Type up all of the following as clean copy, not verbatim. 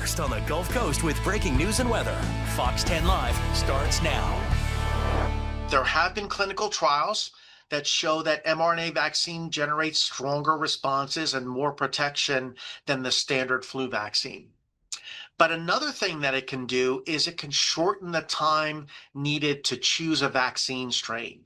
first on the Gulf Coast with breaking news and weather. Fox 10 Live starts now. There have been clinical trials that show that mRNA vaccine generates stronger responses and more protection than the standard flu vaccine. But another thing that it can do is it can shorten the time needed to choose a vaccine strain.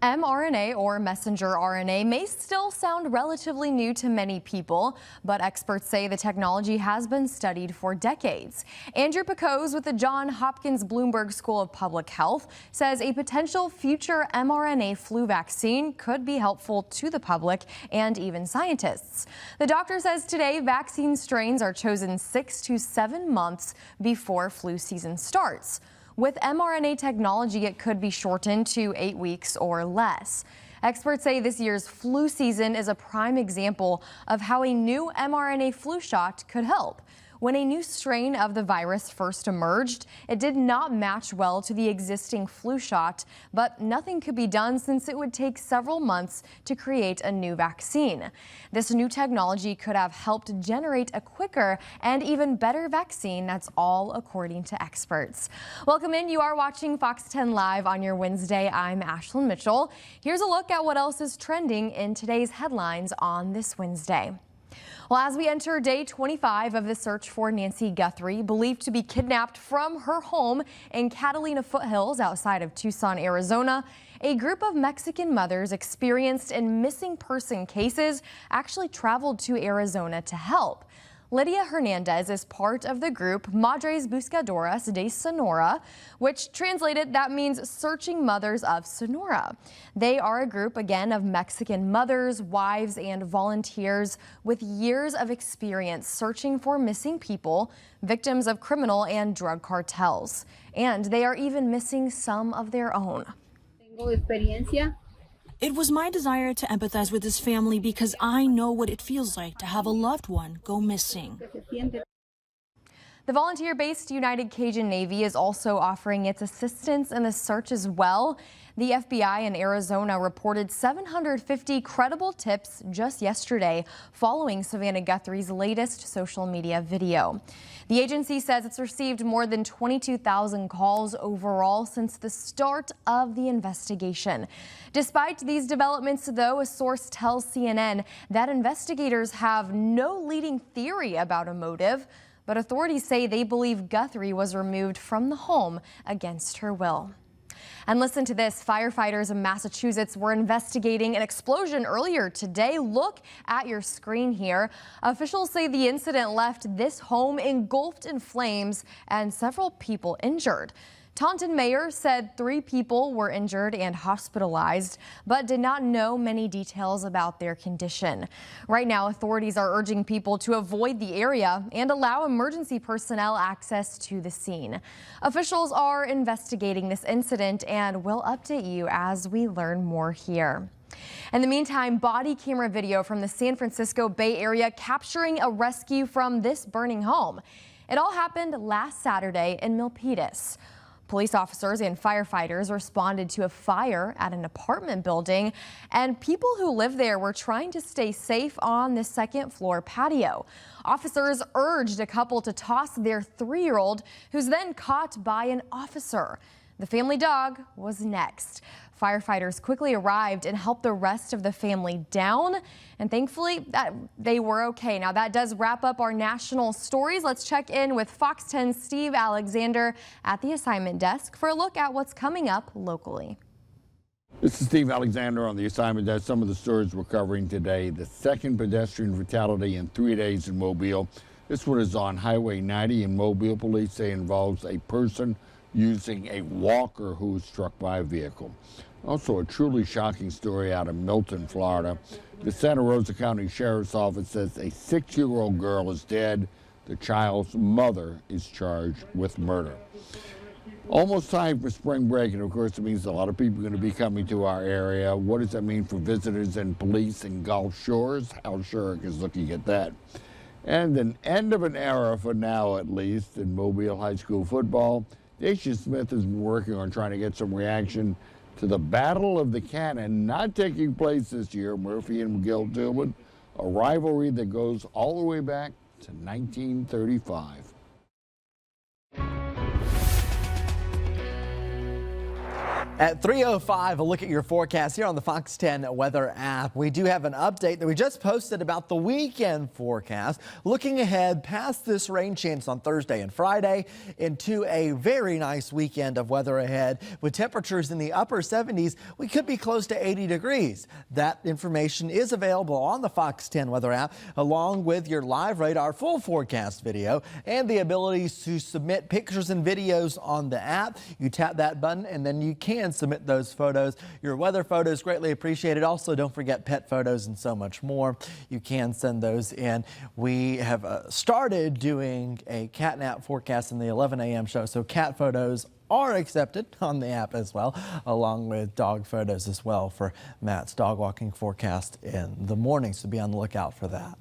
mRNA, or messenger RNA, may still sound relatively new to many people, but experts say the technology has been studied for decades. Andrew Picose with the Johns Hopkins Bloomberg School of Public Health says a potential future mRNA flu vaccine could be helpful to the public and even scientists. The doctor says today vaccine strains are chosen 6 to 7 months before flu season starts. With mRNA technology, it could be shortened to 8 weeks or less. Experts say this year's flu season is a prime example of how a new mRNA flu shot could help. When a new strain of the virus first emerged, it did not match well to the existing flu shot, but nothing could be done since it would take several months to create a new vaccine. This new technology could have helped generate a quicker and even better vaccine. That's all according to experts. Welcome in. You are watching Fox 10 Live on your Wednesday. I'm Ashlyn Mitchell. Here's a look at what else is trending in today's headlines on this Wednesday. Well, as we enter day 25 of the search for Nancy Guthrie, believed to be kidnapped from her home in Catalina Foothills outside of Tucson, Arizona, a group of Mexican mothers experienced in missing person cases actually traveled to Arizona to help. Lydia Hernandez is part of the group Madres Buscadoras de Sonora, which translated that means Searching Mothers of Sonora. They are a group, again, of Mexican mothers, wives, and volunteers with years of experience searching for missing people, victims of criminal and drug cartels. And they are even missing some of their own. Tengo experiencia. It was my desire to empathize with this family because I know what it feels like to have a loved one go missing. The volunteer-based United Cajun Navy is also offering its assistance in the search as well. The FBI in Arizona reported 750 credible tips just yesterday following Savannah Guthrie's latest social media video. The agency says it's received more than 22,000 calls overall since the start of the investigation. Despite these developments, though, a source tells CNN that investigators have no leading theory about a motive, but authorities say they believe Guthrie was removed from the home against her will. And listen to this. Firefighters in Massachusetts were investigating an explosion earlier today. Look at your screen here. Officials say the incident left this home engulfed in flames and several people injured. Taunton mayor said 3 people were injured and hospitalized, but did not know many details about their condition. Right now, authorities are urging people to avoid the area and allow emergency personnel access to the scene. Officials are investigating this incident and will update you as we learn more here. In the meantime, body camera video from the San Francisco Bay Area capturing a rescue from this burning home. It all happened last Saturday in Milpitas. Police officers and firefighters responded to a fire at an apartment building, and people who live there were trying to stay safe on the second-floor patio. Officers urged a couple to toss their 3-year-old, who's then caught by an officer. The family dog was next. Firefighters quickly arrived and helped the rest of the family down, and thankfully they were okay. Now that does wrap up our national stories. Let's check in with Fox 10's Steve Alexander at the assignment desk for a look at what's coming up locally. This is Steve Alexander on the assignment desk. Some of the stories we're covering today. The second pedestrian fatality in 3 days in Mobile. This one is on Highway 90 in Mobile. Police say involves a person using a walker who was struck by a vehicle. Also, a truly shocking story out of Milton, Florida. The Santa Rosa County Sheriff's Office says a 6-year-old girl is dead. The child's mother is charged with murder. Almost time for spring break, and of course it means a lot of people are going to be coming to our area. What does that mean for visitors and police in Gulf Shores? Al Shurik is looking at that. And an end of an era, for now at least, in Mobile High School football. Dacia Smith has been working on trying to get some reaction to the Battle of the Cannon not taking place this year. Murphy and McGill-Tillman, a rivalry that goes all the way back to 1935. At 3:05, a look at your forecast here on the Fox 10 weather app. We do have an update that we just posted about the weekend forecast. Looking ahead past this rain chance on Thursday and Friday into a very nice weekend of weather ahead with temperatures in the upper 70s. We could be close to 80 degrees. That information is available on the Fox 10 weather app, along with your live radar full forecast video and the ability to submit pictures and videos on the app. You tap that button and then you can submit those photos. Your weather photos greatly appreciated. Also, don't forget pet photos and so much more. You can send those in. We have started doing a catnap forecast in the 11 a.m. show, so cat photos are accepted on the app as well, along with dog photos as well for Matt's dog walking forecast in the morning, so be on the lookout for that.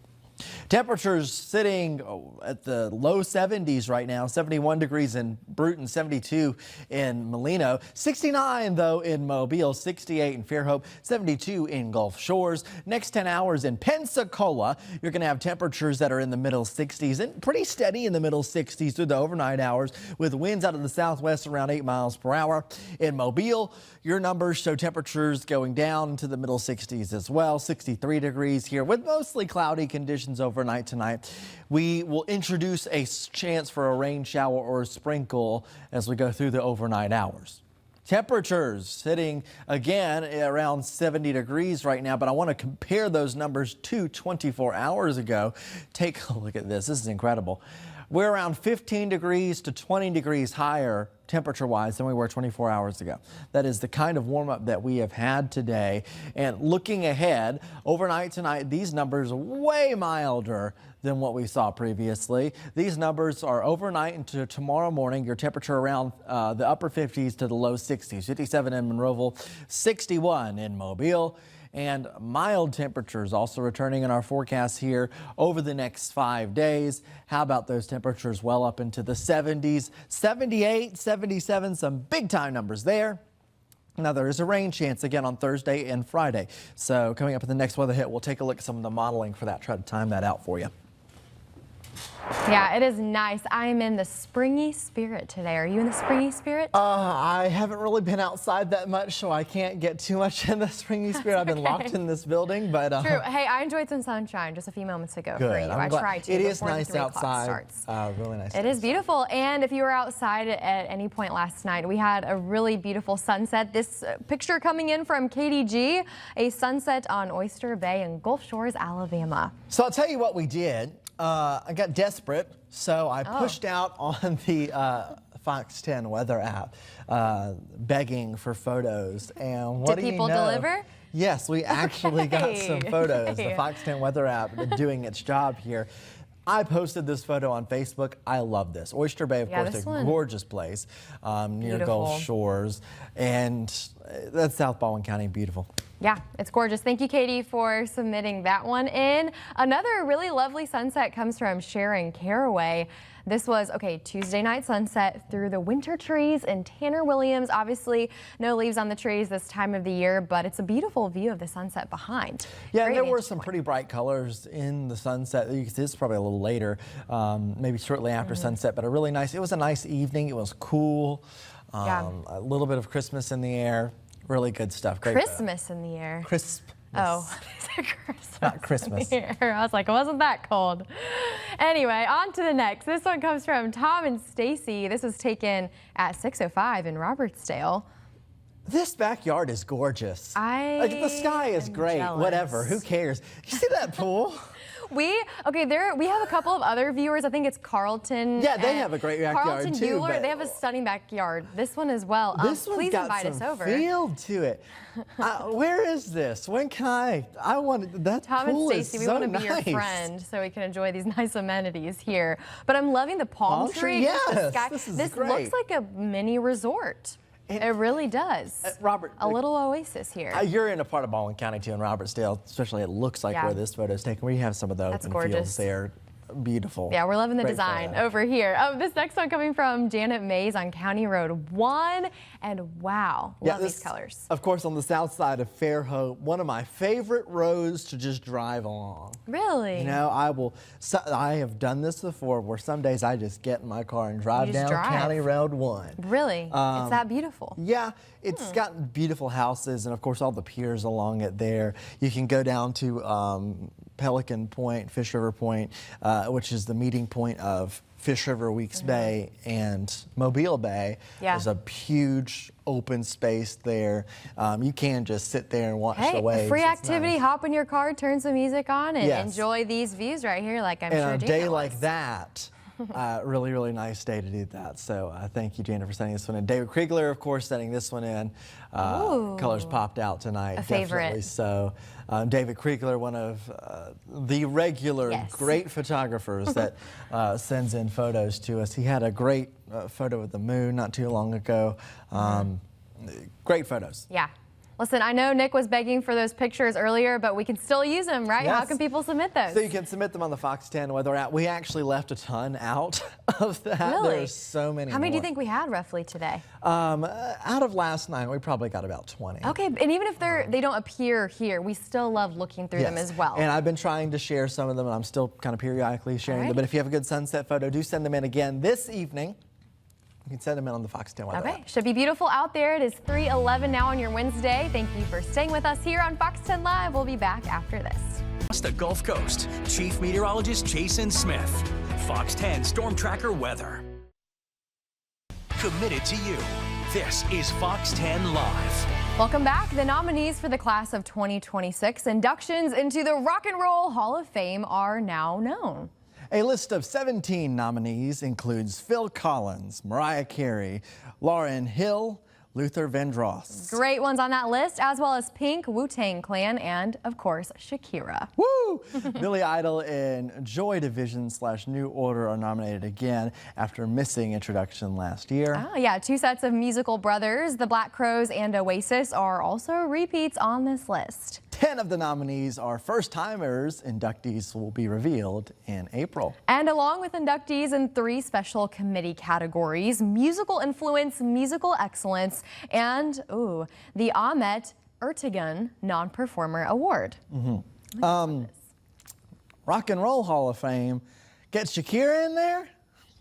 Temperatures sitting at the low 70s right now, 71 degrees in Bruton, 72 in Molino, 69 though in Mobile, 68 in Fairhope, 72 in Gulf Shores. Next 10 hours in Pensacola, you're going to have temperatures that are in the middle 60s and pretty steady in the middle 60s through the overnight hours with winds out of the southwest around 8 miles per hour. In Mobile, your numbers show temperatures going down to the middle 60s as well, 63 degrees here with mostly cloudy conditions overnight tonight. We will introduce a chance for a rain shower or a sprinkle as we go through the overnight hours. Temperatures sitting again around 70 degrees right now, but I want to compare those numbers to 24 hours ago. Take a look at this. This is incredible. We're around 15 degrees to 20 degrees higher temperature-wise than we were 24 hours ago. That is the kind of warm-up that we have had today. And looking ahead, overnight tonight, these numbers are way milder than what we saw previously. These numbers are overnight into tomorrow morning. Your temperature around the upper 50s to the low 60s. 57 in Monroeville, 61 in Mobile. And mild temperatures also returning in our forecast here over the next 5 days. How about those temperatures well up into the 70s, 78, 77, some big time numbers there. Now, there is a rain chance again on Thursday and Friday. So coming up in the next weather hit, we'll take a look at some of the modeling for that, try to time that out for you. Yeah, it is nice. I am in the springy spirit today. Are you in the springy spirit? I haven't really been outside that much, so I can't get too much in the springy spirit. I've been locked in this building, but true. Hey, I enjoyed some sunshine just a few moments ago good. for you. I tried to. It is nice outside. Really nice. It is beautiful. And if you were outside at any point last night, we had a really beautiful sunset. This picture coming in from KDG, a sunset on Oyster Bay in Gulf Shores, Alabama. So I'll tell you what we did. I got desperate, so I pushed out on the Fox 10 weather app, begging for photos. And what do you know? Did people deliver? Yes, we actually got some photos. The Fox 10 weather app doing its job here. I posted this photo on Facebook. I love this. Oyster Bay, of course, a gorgeous place near Gulf Shores. And that's South Baldwin County, beautiful. Yeah, it's gorgeous. Thank you, Katie, for submitting that one in. Another really lovely sunset comes from Sharon Caraway. This was, Tuesday night sunset through the winter trees in Tanner Williams. Obviously, no leaves on the trees this time of the year, but it's a beautiful view of the sunset behind. Yeah, there were some pretty bright colors in the sunset. This is probably a little later, maybe shortly after sunset, but it was a nice evening. It was cool. A little bit of Christmas in the air. Really good stuff. Great Christmas in the air. Christmas. Oh, Christmas. Not Christmas. I was like, it wasn't that cold. Anyway, on to the next. This one comes from Tom and Stacy. This was taken at 6:05 in Robertsdale. This backyard is gorgeous. The sky is great. Jealous. Whatever. Who cares? You see that pool? We have a couple of other viewers. I think it's Carlton. Yeah, they have a great backyard Carlton too. Bueller, they have a stunning backyard. This one as well. This one's please got invite some us over. Feel to it. Where is this? When can I want that Tom pool and Stacy, we want to be your friend so we can enjoy these nice amenities here. But I'm loving the palm tree. Yes, this great. Looks like a mini resort. It really does. Robert, a little oasis here. You're in a part of Baldwin County too, in Robertsdale, especially it looks like where this photo is taken. We have some of the open fields there. beautiful. Yeah, we're loving the Great design photo. over here. Oh, this next one coming from Janet Mays on County Road 1. And wow, love these colors. Of course, on the south side of Fairhope, one of my favorite roads to just drive along. Really? You know, I have done this before where some days I just get in my car and drive down County Road 1. Really? It's that beautiful. Yeah, it's got beautiful houses and, of course, all the piers along it there. You can go down to Pelican Point, Fish River Point, which is the meeting point of Fish River, Weeks Bay, and Mobile Bay. Yeah. There's a huge open space there. You can just sit there and watch the waves. Hey, free It's activity, nice. hop in your car, turn some music on, and Yes. enjoy these views right here like I'm And sure on a Janet day was. like that, really, really nice day to do that. So thank you, Janet, for sending this one in. David Kriegler, of course, sending this one in. Colors popped out tonight. A favorite. Definitely so. David Kriegler, one of the regular great photographers that sends in photos to us. He had a great photo of the moon not too long ago. Great photos. Yeah. Listen, I know Nick was begging for those pictures earlier, but we can still use them, right? Yes. How can people submit those? So you can submit them on the Fox 10 Weather app. We actually left a ton out of that. Really? There's so many How many do you more. think we had roughly today? Out of last night, we probably got about 20. Okay, and even if they don't appear here, we still love looking through them Yes. as well. And I've been trying to share some of them, and I'm still kind of periodically sharing them. Alrighty. But if you have a good sunset photo, do send them in again this evening. You can send them in on the Fox 10 Weather Okay, app. should be beautiful out there. It is 3:11 now on your Wednesday. Thank you for staying with us here on Fox 10 Live. We'll be back after this. Across the Gulf Coast, Chief Meteorologist Jason Smith. Fox 10 Storm Tracker Weather. Committed to you. This is Fox 10 Live. Welcome back. The nominees for the class of 2026 inductions into the Rock and Roll Hall of Fame are now known. A list of 17 nominees includes Phil Collins, Mariah Carey, Lauryn Hill, Luther Vandross. Great ones on that list, as well as Pink, Wu-Tang Clan, and, of course, Shakira. Woo! Billy Idol and Joy Division / New Order are nominated again after missing introduction last year. Oh, yeah, two sets of musical brothers, the Black Crowes and Oasis, are also repeats on this list. 10 of the nominees are first-timers. Inductees will be revealed in April. And along with inductees in 3 special committee categories, musical influence, musical excellence, and, the Ahmet Ertegun Non-Performer Award. Rock and Roll Hall of Fame. Get Shakira in there?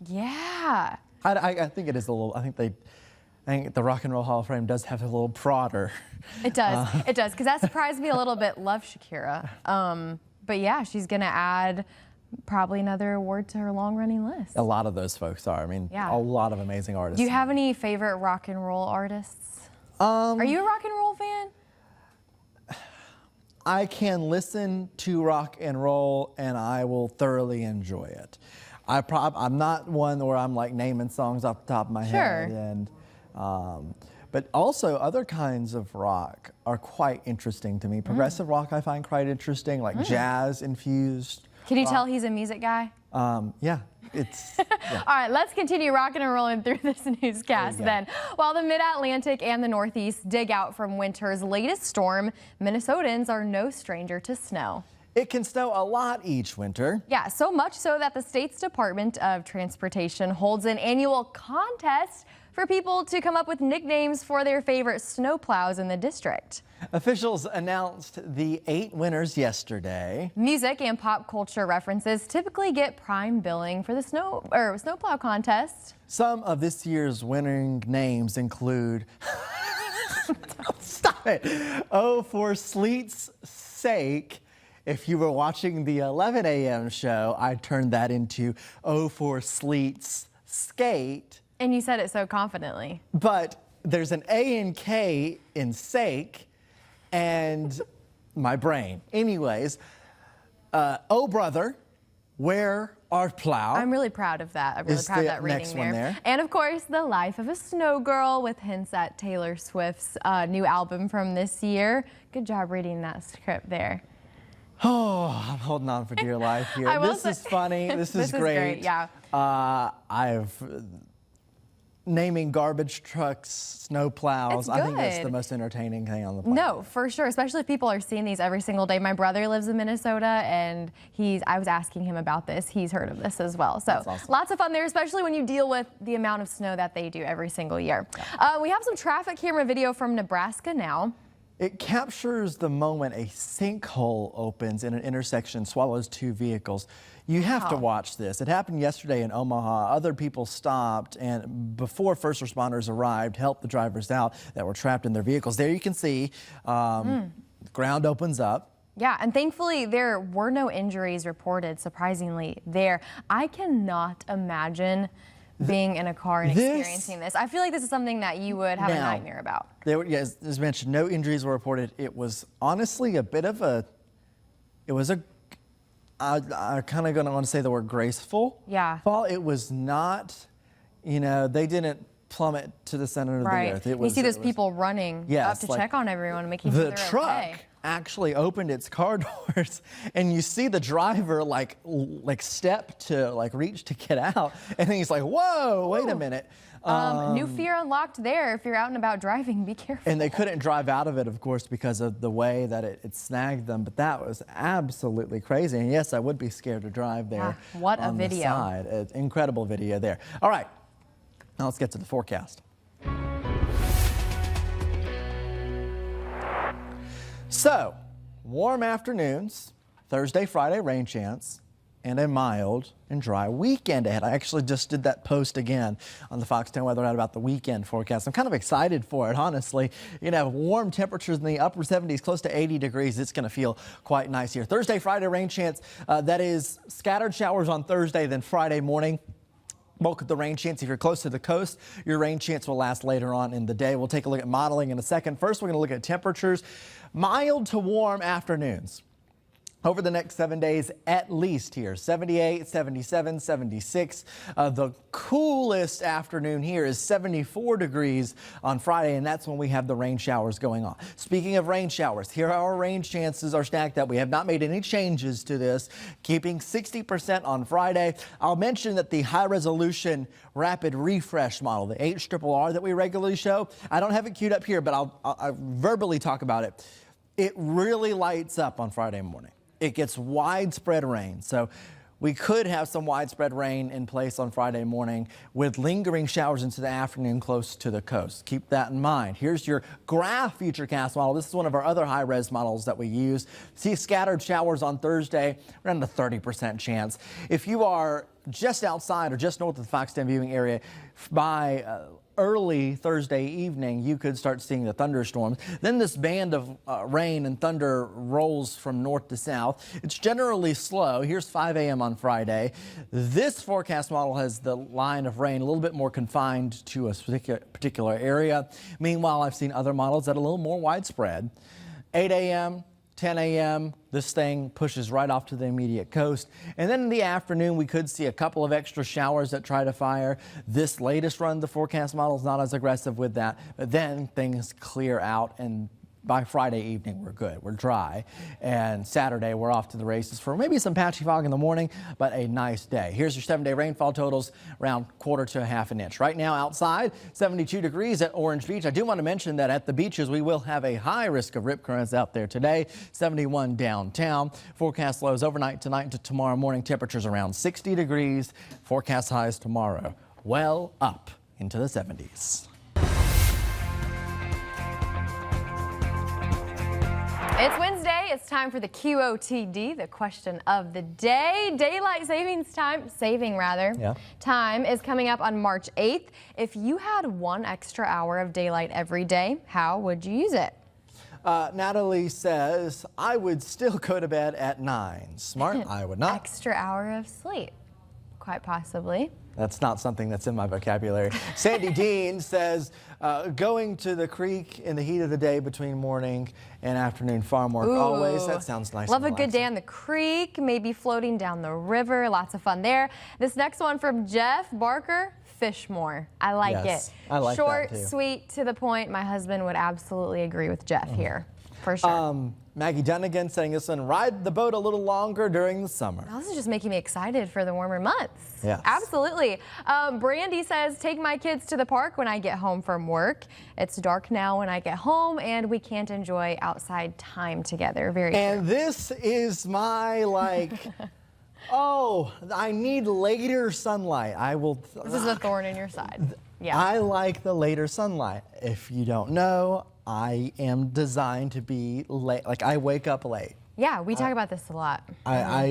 Yeah. I think it is a little, I think the Rock and Roll Hall of Fame does have a little prodder. It does. It does, because that surprised me a little bit. Love Shakira. But yeah, she's going to add probably another award to her long-running list. A lot of those folks are. I mean, a lot of amazing artists. Do you have any favorite rock and roll artists? Are you a rock and roll fan? I can listen to rock and roll and I will thoroughly enjoy it. I'm not one where I'm like naming songs off the top of my head. And, but also other kinds of rock are quite interesting to me. Progressive rock I find quite interesting, like jazz infused. Can you tell he's a music guy? Yeah, it's. All right, let's continue rocking and rolling through this newscast then. While the Mid-Atlantic and the Northeast dig out from winter's latest storm, Minnesotans are no stranger to snow. It can snow a lot each winter. Yeah, so much so that the state's Department of Transportation holds an annual contest for people to come up with nicknames for their favorite snowplows in the district. Officials announced the 8 winners yesterday. Music and pop culture references typically get prime billing for the snowplow contest. Some of this year's winning names include, stop it, Oh, for Sleet's Sake. If you were watching the 11 a.m. show, I turned that into Oh, for Sleet's Skate. And you said it so confidently. But there's an A and K in sake and my brain. Anyways, Oh Brother, Where Art Plow. I'm really proud of that. I'm really proud of that reading next one there. And of course, The Life of a Snow Girl with hints at Taylor Swift's new album from this year. Good job reading that script there. Oh, I'm holding on for dear life here. This is funny. This is great. Yeah. naming garbage trucks, snow plows. It's I think that's good. the most entertaining thing on the planet. No, for sure, especially if people are seeing these every single day. My brother lives in Minnesota, and I was asking him about this. He's heard of this as well. So That's awesome. Lots of fun there, especially when you deal with the amount of snow that they do every single year. We have some traffic camera video from Nebraska now. It captures the moment a sinkhole opens in an intersection, swallows 2 vehicles. You have to watch this. It happened yesterday in Omaha. Other people stopped, and before first responders arrived, helped the drivers out that were trapped in their vehicles. There you can see ground opens up. Yeah, and thankfully there were no injuries reported, surprisingly, there. I cannot imagine being in a car and experiencing this. I feel like this is something that you would have a nightmare about. There were, yes, as mentioned, no injuries were reported. It was honestly a bit of a, I kind of going to want to say the word graceful. Yeah. Fall. It was not, they didn't plummet to the center of the earth. You see those people running up to check on everyone and making sure they're okay. The truck actually opened its car doors, and you see the driver like step to reach to get out, and then he's like, "Whoa, wait a minute." New fear unlocked there. If you're out and about driving, be careful. And they couldn't drive out of it, of course, because of the way that it snagged them. But that was absolutely crazy. And yes, I would be scared to drive there. Yeah, what a video. The side. Incredible video there. All right, now let's get to the forecast. So, warm afternoons, Thursday, Friday, rain chance, and a mild and dry weekend ahead. I actually just did that post again on the Fox 10 Weather Out about the weekend forecast. I'm kind of excited for it, honestly. Warm temperatures in the upper 70s, close to 80 degrees. It's going to feel quite nice here. Thursday, Friday, rain chance. That is scattered showers on Thursday, then Friday morning. Bulk of the rain chance. If you're close to the coast, your rain chance will last later on in the day. We'll take a look at modeling in a second. First, we're going to look at temperatures. Mild to warm afternoons. Over the next 7 days, at least here, 78, 77, 76. The coolest afternoon here is 74 degrees on Friday, and that's when we have the rain showers going on. Speaking of rain showers, here our rain chances are stacked up. We have not made any changes to this, keeping 60% on Friday. I'll mention that the high-resolution rapid refresh model, the HRRR that we regularly show, I don't have it queued up here, but I'll verbally talk about it. It really lights up on Friday morning. It gets widespread rain. So we could have some widespread rain in place on Friday morning with lingering showers into the afternoon close to the coast. Keep that in mind. Here's your graph futurecast model. This is one of our other high-res models that we use. See scattered showers on Thursday, around a 30% chance. If you are just outside or just north of the Fox 10 viewing area by early Thursday evening, you could start seeing the thunderstorms. Then this band of rain and thunder rolls from north to south. It's generally slow. Here's 5 a.m. on Friday. This forecast model has the line of rain a little bit more confined to a particular area. Meanwhile, I've seen other models that are a little more widespread. 8 a.m., 10 a.m., this thing pushes right off to the immediate coast. And then in the afternoon, we could see a couple of extra showers that try to fire. This latest run, the forecast model is not as aggressive with that. But then things clear out, and by Friday evening, we're good. We're dry. And Saturday, we're off to the races for maybe some patchy fog in the morning, but a nice day. Here's your 7-day rainfall totals, around 1/4 to 1/2 an inch. Right now outside, 72 degrees at Orange Beach. I do want to mention that at the beaches, we will have a high risk of rip currents out there today. 71 downtown. Forecast lows overnight tonight into tomorrow morning. Temperatures around 60 degrees. Forecast highs tomorrow, well up into the 70s. It's Wednesday. It's time for the QOTD, the question of the day. Daylight saving time is coming up on March 8th. If you had 1 extra hour of daylight every day, how would you use it? Natalie says, I would still go to bed at 9. Smart, I would not. Extra hour of sleep, quite possibly. That's not something that's in my vocabulary. Sandy Dean says, going to the creek in the heat of the day between morning and afternoon farm work. Ooh, always. That sounds nice. Love a good day on the creek, maybe floating down the river. Lots of fun there. This next one from Jeff Barker. Fish more. I like it. I like Short, that too. sweet, to the point. My husband would absolutely agree with Jeff here, for sure. Maggie Dunnigan saying this one, ride the boat a little longer during the summer. Now, this is just making me excited for the warmer months. Yes. Absolutely. Brandy says, take my kids to the park when I get home from work. It's dark now when I get home and we can't enjoy outside time together. Very true. And this is my oh, I need later sunlight. This is a thorn in your side. Yeah. I like the later sunlight. If you don't know, I am designed to be late. Like, I wake up late. Yeah, we talk about this a lot. I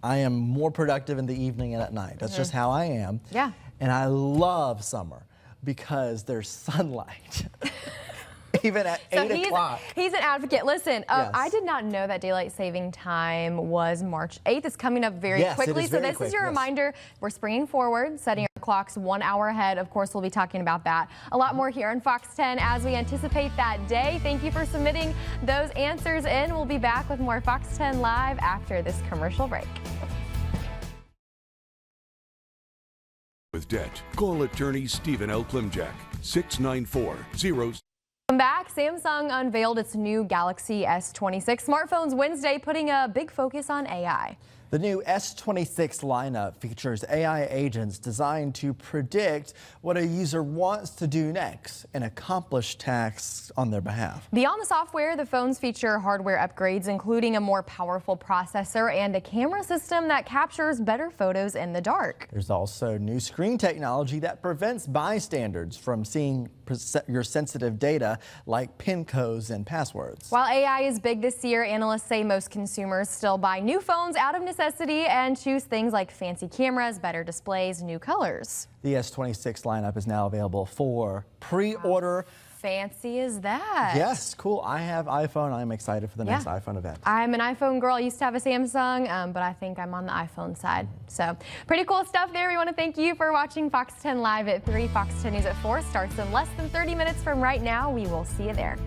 am more productive in the evening and at night. That's just how I am. Yeah. And I love summer because there's sunlight. Even at 8 o'clock. He's an advocate. Listen, Yes. I did not know that daylight saving time was March 8th. It's coming up very Yes, it quickly. is So very this quick, is your yes. reminder. We're springing forward, setting our clocks 1 hour ahead. Of course, we'll be talking about that. A lot more here on Fox 10 as we anticipate that day. Thank you for submitting those answers in. We'll be back with more Fox 10 Live after this commercial break. With debt, call attorney Stephen L. Klimjak, 694-00. Welcome back. Samsung unveiled its new Galaxy S26 smartphones Wednesday, putting a big focus on AI. The new S26 lineup features AI agents designed to predict what a user wants to do next and accomplish tasks on their behalf. Beyond the software, the phones feature hardware upgrades, including a more powerful processor and a camera system that captures better photos in the dark. There's also new screen technology that prevents bystanders from seeing your sensitive data like PIN codes and passwords. While AI is big this year, analysts say most consumers still buy new phones out of necessity and choose things like fancy cameras, better displays, new colors. The S26 lineup is now available for pre-order. Fancy is that? Yes, cool. I have iPhone. I'm excited for the next iPhone event. I'm an iPhone girl. I used to have a Samsung, but I think I'm on the iPhone side. So pretty cool stuff there. We want to thank you for watching Fox 10 Live at 3. Fox 10 News at 4 starts in less than 30 minutes from right now. We will see you there.